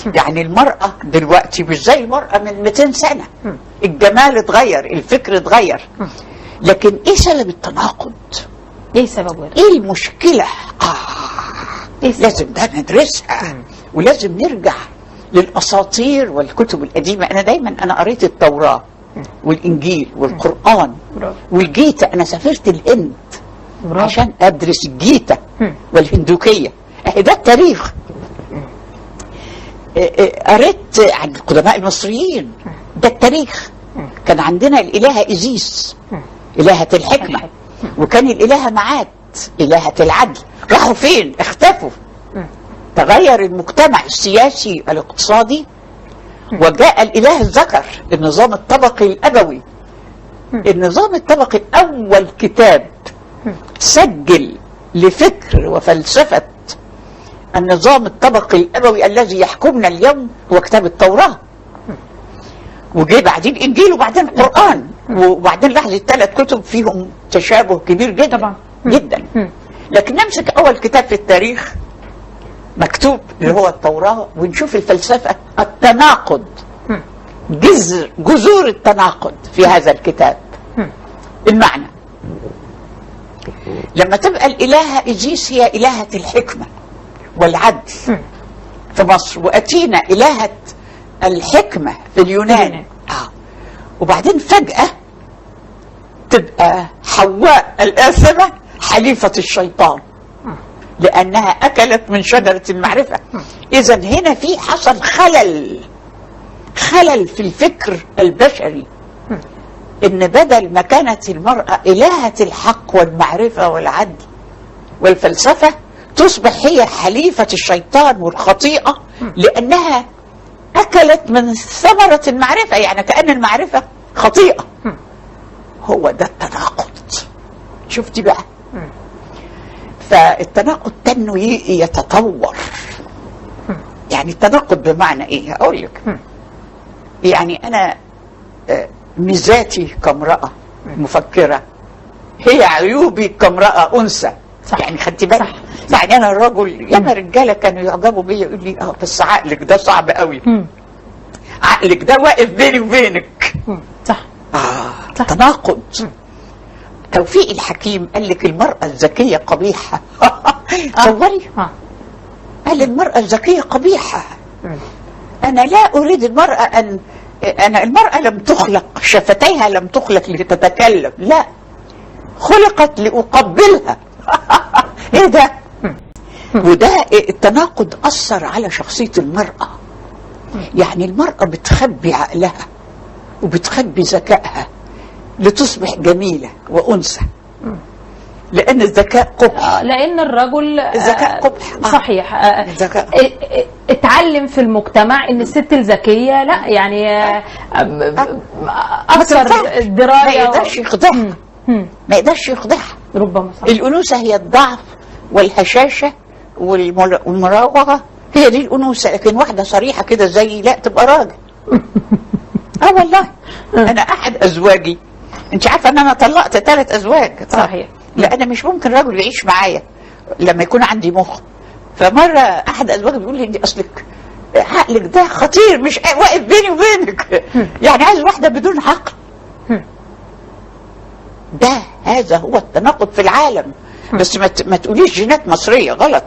يعني المرأة دلوقتي مش زي المرأة من 200 سنة. الجمال اتغير، الفكر اتغير. لكن ايه سبب التناقض؟ ايه سببه؟ ايه المشكلة؟ لازم ده ندرسها، ولازم نرجع للأساطير والكتب القديمة. أنا دايما قريت التوراة والإنجيل والقرآن والجيتا. أنا سافرت الهند عشان أدرس الجيتا والهندوكية. ده التاريخ. قريت عن القدماء المصريين. ده التاريخ. كان عندنا الإلهة إيزيس، إلهة الحكمة، وكان الإلهة معات، إلهة العدل. راحوا فين؟ اختفوا. تغير المجتمع السياسي الاقتصادي، وجاء الإله الذكر، النظام الطبقي الأبوي. النظام الطبقي أول كتاب سجل لفكر وفلسفة النظام الطبقي الأبوي الذي يحكمنا اليوم هو كتاب التوراة. وجاء بعدين الإنجيل وبعدين القرآن، وبعدين لاحظ الثلاث كتب فيهم تشابه كبير جدا طبعا. جدا. لكن نمسك أول كتاب في التاريخ مكتوب اللي هو التوراة، ونشوف الفلسفة، التناقض، جذور التناقض في هذا الكتاب. المعنى لما تبقى الإلهة إيزيس هي إلهة الحكمة والعدل في مصر، وأتينا إلهة الحكمة في اليونان، وبعدين فجأة تبقى حواء الآثمة حليفة الشيطان لأنها أكلت من شجرة المعرفة. إذا هنا في حصل خلل في الفكر البشري، إن بدل ما كانت المرأة إلهة الحق والمعرفة والعدل والفلسفة، تصبح هي حليفة الشيطان والخطيئة لأنها أكلت من ثمرة المعرفة. يعني كأن المعرفة خطيئة. هو ده التناقض. شفتي بقى؟ فالتناقض تنه يتطور. يعني التناقض بمعنى ايه؟ هقول لك. يعني انا ميزاتي كامرأة مفكرة هي عيوبي كامرأة انثى. يعني خدتي بالك؟ يعني انا الرجل، ياما رجاله كانوا يعجبوا بيا يقول لي بس عقلك ده صعب قوي. عقلك ده واقف بيني وبينك. صح. تناقض. توفيق الحكيم قال لك المرأة الذكية قبيحة. تصوري؟ قال المرأة الذكية قبيحة. أنا لا أريد المرأة المرأة لم تخلق، شفتيها لم تخلق لتتكلم، لا، خلقت لأقبلها. إيه ده؟ وده التناقض أثر على شخصية المرأة. يعني المرأة بتخبي عقلها وبتخبي ذكائها لتصبح جميلة وأنثى، لأن الذكاء قبح. لأن الرجل الذكاء قبح. صحيح. اتعلم في المجتمع إن الست الذكية لا، يعني أكثر الدراية، ما يقدرش يخدعها. ما يقدرش يخدعها. ربما صح. الأنوثة هي الضعف والهشاشة والمراوغة، هي دي الأنوثة. لكن واحدة صريحة كده زي لا تبقى راجل. والله أنا أحد أزواجي، أنت عارفة أن أنا طلقت 3 أزواج. صحيح. لأن مش ممكن راجل يعيش معايا لما يكون عندي مخ. فمرة أحد أزواجي بيقول لي أنت أصلك عقلك ده خطير، مش واقف بيني وبينك. يعني عايز واحدة بدون عقل. هذا هو التناقض في العالم. بس ما تقوليش جينات مصرية، غلط.